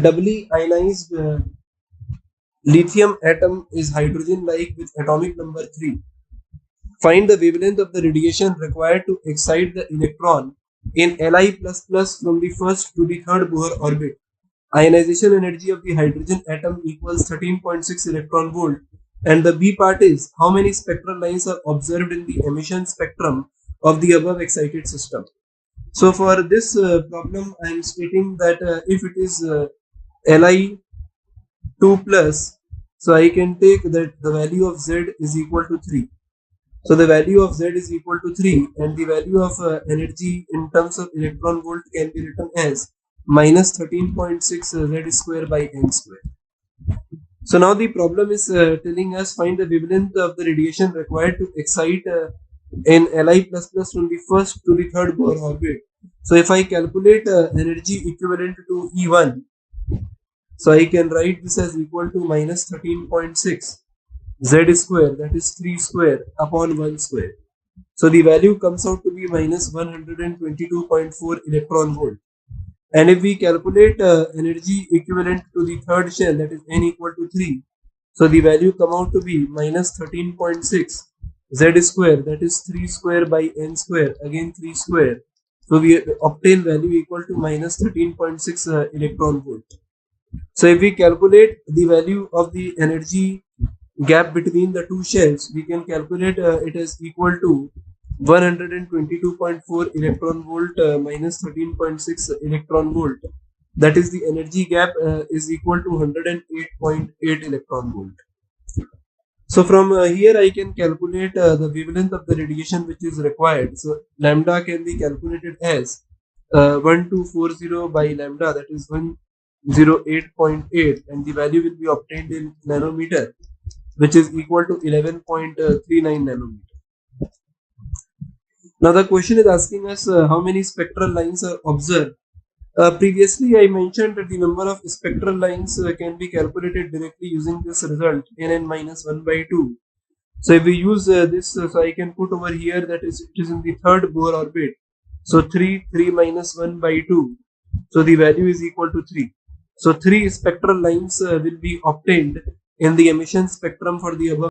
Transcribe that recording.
doubly ionized lithium atom is hydrogen-like with atomic number 3. Find the wavelength of the radiation required to excite the electron in Li++ from the first to the third Bohr orbit. Ionization energy of the hydrogen atom equals 13.6 electron volt. And the B part is how many spectral lines are observed in the emission spectrum of the above excited system. So for this problem, I am stating that if it is Li 2 plus, so I can take that the value of Z is equal to 3. So the value of Z is equal to 3 and the value of energy in terms of electron volt can be written as minus 13.6 Z square by N square. So now the problem is telling us find the wavelength of the radiation required to excite in Li++ from the first to the third Bohr orbit. So if I calculate energy equivalent to E1, so I can write this as equal to minus 13.6 Z square, that is 3 square upon 1 square. So the value comes out to be minus 122.4 electron volt. And if we calculate energy equivalent to the third shell, that is n equal to 3, so the value come out to be minus 13.6 Z square, that is 3 square by n square, again 3 square. So we obtain value equal to minus 13.6 electron volt. So if we calculate the value of the energy gap between the two shells, we can calculate it as equal to 122.4 electron volt minus 13.6 electron volt. That is the energy gap is equal to 108.8 electron volt. So from here I can calculate the wavelength of the radiation which is required. So lambda can be calculated as 1240 by lambda, that is 108.8, and the value will be obtained in nanometer, which is equal to 11.39 nanometer. Now the question is asking us how many spectral lines are observed. Previously I mentioned that the number of spectral lines can be calculated directly using this result nn minus 1 by 2. So if we use this, so I can put over here that it is in the third Bohr orbit. So 3 minus 1 by 2. So the value is equal to 3. So 3 spectral lines will be obtained in the emission spectrum for the above